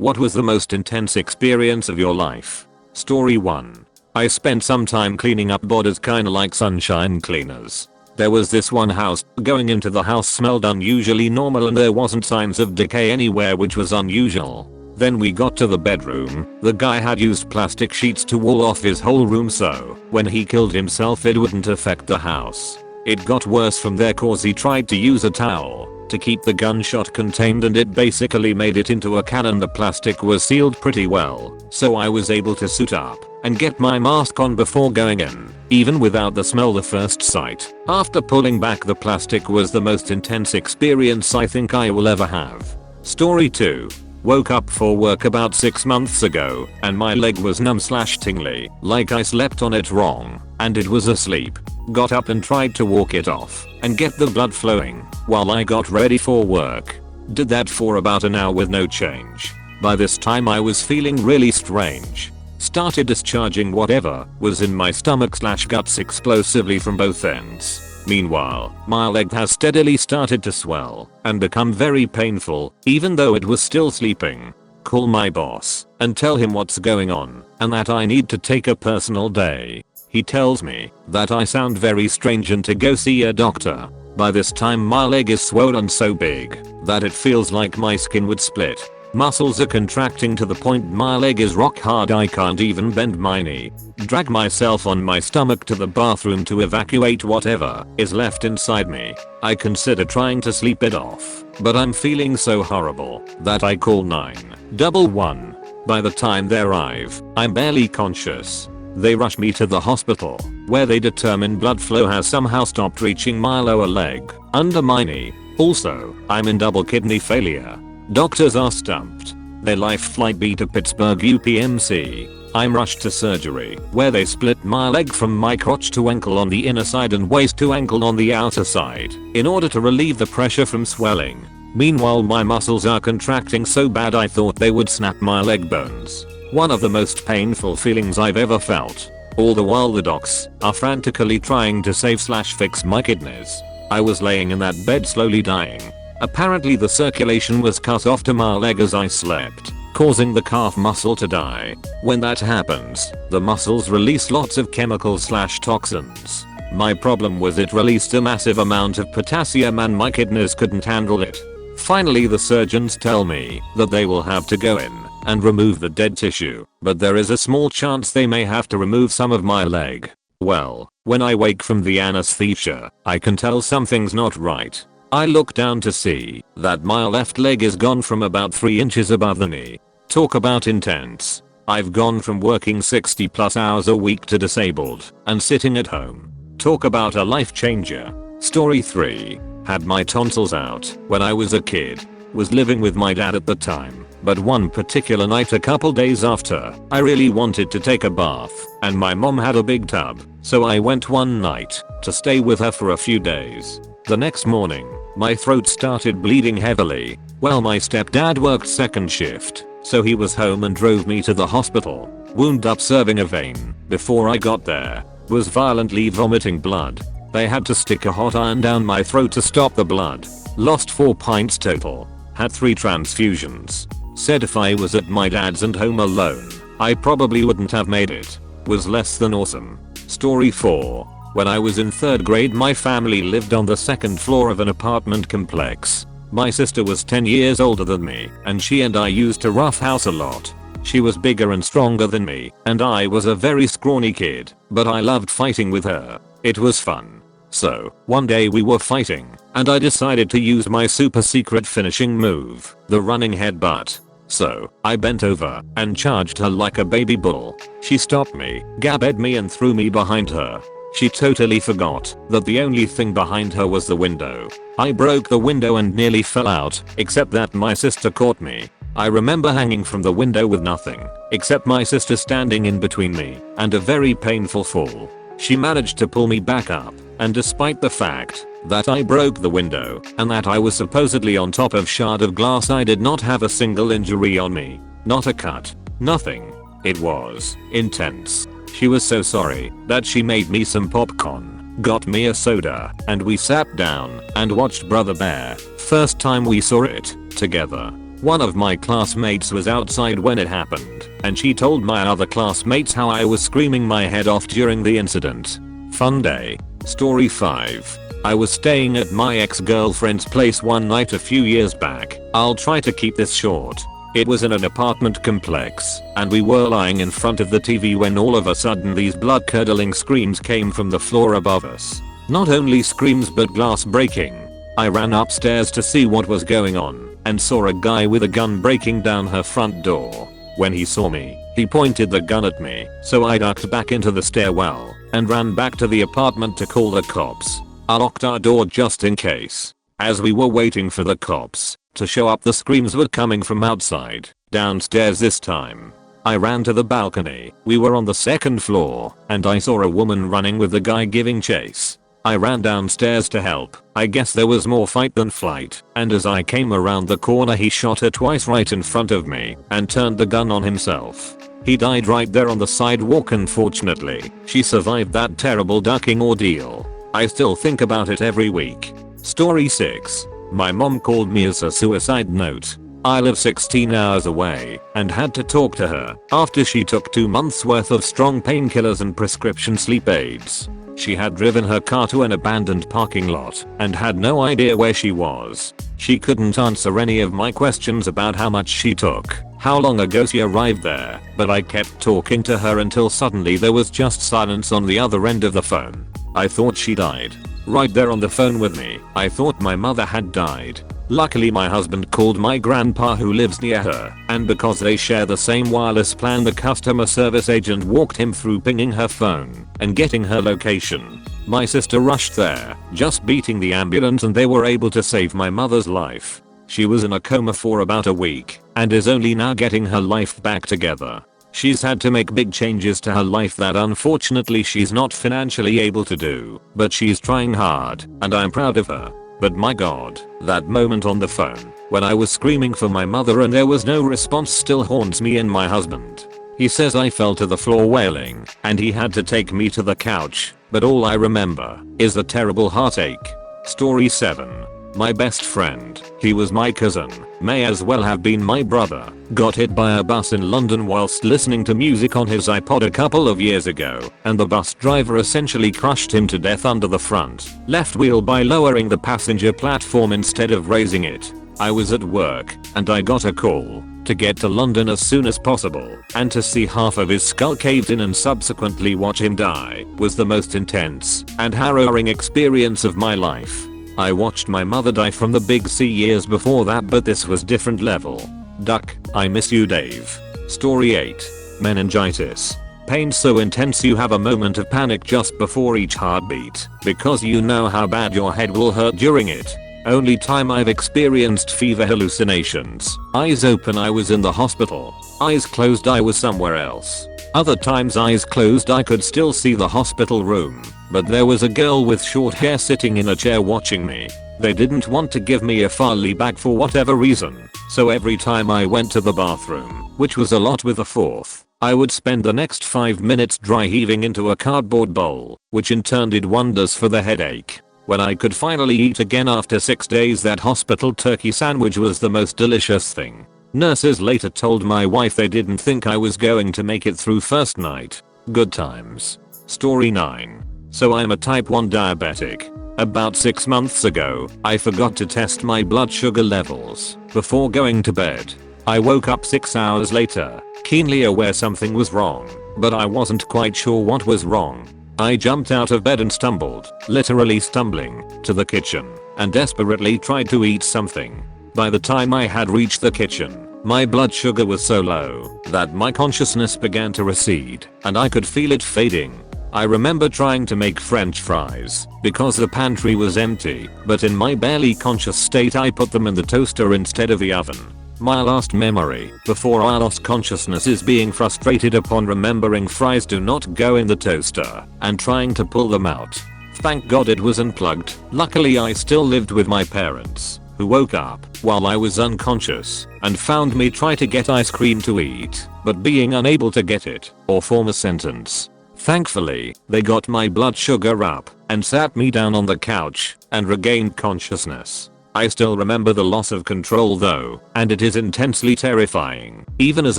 What was the most intense experience of your life? Story 1. I spent some time cleaning up borders, kinda like sunshine cleaners. There was this one house. Going into the house smelled unusually normal and there wasn't signs of decay anywhere, which was unusual. Then we got to the bedroom. The guy had used plastic sheets to wall off his whole room, so when he killed himself it wouldn't affect the house. It got worse from there cause he tried to use a towel to keep the gunshot contained and it basically made it into a cannon. The plastic was sealed pretty well, so I was able to suit up and get my mask on before going in, even without the smell. The first sight after pulling back the plastic was the most intense experience I think I will ever have. Story 2. Woke up for work about 6 months ago and my leg was numb/tingly, like I slept on it wrong and it was asleep. Got up and tried to walk it off and get the blood flowing while I got ready for work. Did that for about an hour with no change. By this time I was feeling really strange. Started discharging whatever was in my stomach/guts explosively from both ends. Meanwhile, my leg has steadily started to swell and become very painful even though it was still sleeping. Call my boss and tell him what's going on and that I need to take a personal day. He tells me that I sound very strange and to go see a doctor. By this time my leg is swollen so big that it feels like my skin would split. Muscles are contracting to the point my leg is rock hard. I can't even bend my knee. Drag myself on my stomach to the bathroom to evacuate whatever is left inside me. I consider trying to sleep it off, but I'm feeling so horrible that I call 911. By the time they arrive, I'm barely conscious. They rush me to the hospital, where they determine blood flow has somehow stopped reaching my lower leg, under my knee. Also, I'm in double kidney failure. Doctors are stumped. Their life flight be to Pittsburgh UPMC. I'm rushed to surgery, where they split my leg from my crotch to ankle on the inner side and waist to ankle on the outer side, in order to relieve the pressure from swelling. Meanwhile my muscles are contracting so bad I thought they would snap my leg bones. One of the most painful feelings I've ever felt. All the while the docs are frantically trying to save/fix my kidneys. I was laying in that bed slowly dying. Apparently the circulation was cut off to my leg as I slept, causing the calf muscle to die. When that happens, the muscles release lots of chemicals/toxins. My problem was it released a massive amount of potassium and my kidneys couldn't handle it. Finally the surgeons tell me that they will have to go in and remove the dead tissue, but there is a small chance they may have to remove some of my leg. Well, when I wake from the anesthesia, I can tell something's not right. I look down to see that my left leg is gone from about 3 inches above the knee. Talk about intense. I've gone from working 60+ hours a week to disabled and sitting at home. Talk about a life changer. Story 3. Had my tonsils out when I was a kid. Was living with my dad at the time, but one particular night a couple days after, I really wanted to take a bath and my mom had a big tub, so I went one night to stay with her for a few days. The next morning, my throat started bleeding heavily. Well, my stepdad worked second shift, so he was home and drove me to the hospital. Wound up serving a vein. Before I got there, was violently vomiting blood. They had to stick a hot iron down my throat to stop the blood. Lost 4 pints total. Had 3 transfusions. Said if I was at my dad's and home alone, I probably wouldn't have made it. Was less than awesome. Story 4. When I was in 3rd grade my family lived on the 2nd floor of an apartment complex. My sister was 10 years older than me and she and I used to roughhouse a lot. She was bigger and stronger than me and I was a very scrawny kid, but I loved fighting with her. It was fun. So, one day we were fighting and I decided to use my super secret finishing move, the running headbutt. So, I bent over and charged her like a baby bull. She stopped me, gabbed me and threw me behind her. She totally forgot that the only thing behind her was the window. I broke the window and nearly fell out, except that my sister caught me. I remember hanging from the window with nothing except my sister standing in between me and a very painful fall. She managed to pull me back up, and despite the fact that I broke the window and that I was supposedly on top of shard of glass, I did not have a single injury on me. Not a cut. Nothing. It was intense. She was so sorry that she made me some popcorn, got me a soda, and we sat down and watched Brother Bear. First time we saw it together. One of my classmates was outside when it happened, and she told my other classmates how I was screaming my head off during the incident. Fun day. Story 5. I was staying at my ex-girlfriend's place one night a few years back. I'll try to keep this short. It was in an apartment complex, and we were lying in front of the TV when all of a sudden these blood-curdling screams came from the floor above us. Not only screams but glass breaking. I ran upstairs to see what was going on, and saw a guy with a gun breaking down her front door. When he saw me, he pointed the gun at me, so I ducked back into the stairwell, and ran back to the apartment to call the cops. I locked our door just in case. As we were waiting for the cops to show up, the screams were coming from outside, downstairs this time. I ran to the balcony. We were on the second floor, and I saw a woman running with the guy giving chase. I ran downstairs to help. I guess there was more fight than flight, and as I came around the corner he shot her twice right in front of me and turned the gun on himself. He died right there on the sidewalk. Unfortunately, she survived that terrible ducking ordeal. I still think about it every week. Story 6. My mom called me as a suicide note. I live 16 hours away and had to talk to her after she took 2 months worth of strong painkillers and prescription sleep aids. She had driven her car to an abandoned parking lot and had no idea where she was. She couldn't answer any of my questions about how much she took, how long ago she arrived there, but I kept talking to her until suddenly there was just silence on the other end of the phone. I thought she died. Right there on the phone with me, I thought my mother had died. Luckily my husband called my grandpa who lives near her, and because they share the same wireless plan, the customer service agent walked him through pinging her phone and getting her location. My sister rushed there, just beating the ambulance, and they were able to save my mother's life. She was in a coma for about a week and is only now getting her life back together. She's had to make big changes to her life that unfortunately she's not financially able to do, but she's trying hard, and I'm proud of her. But my god, that moment on the phone, when I was screaming for my mother and there was no response, still haunts me and my husband. He says I fell to the floor wailing, and he had to take me to the couch, but all I remember is the terrible heartache. Story 7. My best friend, he was my cousin, may as well have been my brother, got hit by a bus in London whilst listening to music on his iPod a couple of years ago, and the bus driver essentially crushed him to death under the front left wheel by lowering the passenger platform instead of raising it. I was at work, and I got a call to get to London as soon as possible, and to see half of his skull caved in and subsequently watch him die was the most intense and harrowing experience of my life. I watched my mother die from the big C years before that, but this was different level. Duck, I miss you, Dave. Story 8. Meningitis. Pain so intense you have a moment of panic just before each heartbeat, because you know how bad your head will hurt during it. Only time I've experienced fever hallucinations. Eyes open I was in the hospital. Eyes closed I was somewhere else. Other times eyes closed I could still see the hospital room, but there was a girl with short hair sitting in a chair watching me. They didn't want to give me a Farley bag for whatever reason, so every time I went to the bathroom, which was a lot with a fourth, I would spend the next 5 minutes dry heaving into a cardboard bowl, which in turn did wonders for the headache. When I could finally eat again after 6 days, that hospital turkey sandwich was the most delicious thing. Nurses later told my wife they didn't think I was going to make it through first night. Good times. Story 9. So I'm a type 1 diabetic. About 6 months ago, I forgot to test my blood sugar levels before going to bed. I woke up 6 hours later, keenly aware something was wrong, but I wasn't quite sure what was wrong. I jumped out of bed and stumbled, literally stumbling, to the kitchen, and desperately tried to eat something. By the time I had reached the kitchen, my blood sugar was so low that my consciousness began to recede, and I could feel it fading. I remember trying to make french fries because the pantry was empty, but in my barely conscious state I put them in the toaster instead of the oven. My last memory before I lost consciousness is being frustrated upon remembering fries do not go in the toaster and trying to pull them out. Thank God it was unplugged. Luckily I still lived with my parents, who woke up while I was unconscious and found me try to get ice cream to eat, but being unable to get it or form a sentence. Thankfully, they got my blood sugar up and sat me down on the couch and regained consciousness. I still remember the loss of control though, and it is intensely terrifying, even as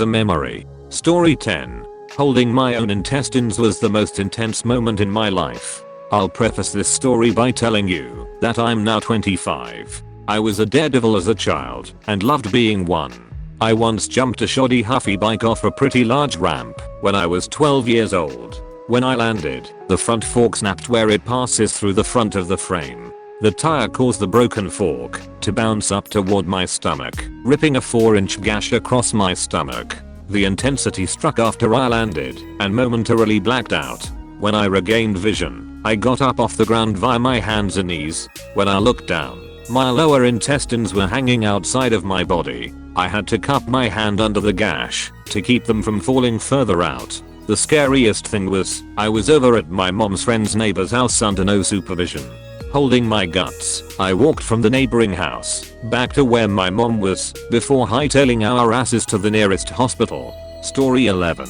a memory. Story 10. Holding my own intestines was the most intense moment in my life. I'll preface this story by telling you that I'm now 25. I was a daredevil as a child and loved being one. I once jumped a shoddy Huffy bike off a pretty large ramp when I was 12 years old. When I landed, the front fork snapped where it passes through the front of the frame. The tire caused the broken fork to bounce up toward my stomach, ripping a 4-inch gash across my stomach. The intensity struck after I landed and momentarily blacked out. When I regained vision, I got up off the ground via my hands and knees. When I looked down, my lower intestines were hanging outside of my body. I had to cup my hand under the gash to keep them from falling further out. The scariest thing was, I was over at my mom's friend's neighbor's house under no supervision. Holding my guts, I walked from the neighboring house back to where my mom was before hightailing our asses to the nearest hospital. Story 11.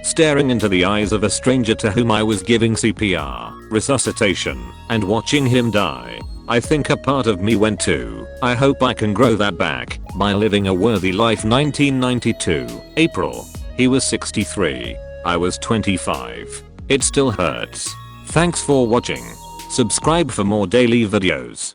Staring into the eyes of a stranger to whom I was giving CPR, resuscitation, and watching him die. I think a part of me went to, I hope I can grow that back by living a worthy life. 1992, April. He was 63. I was 25. It still hurts. Thanks for watching. Subscribe for more daily videos.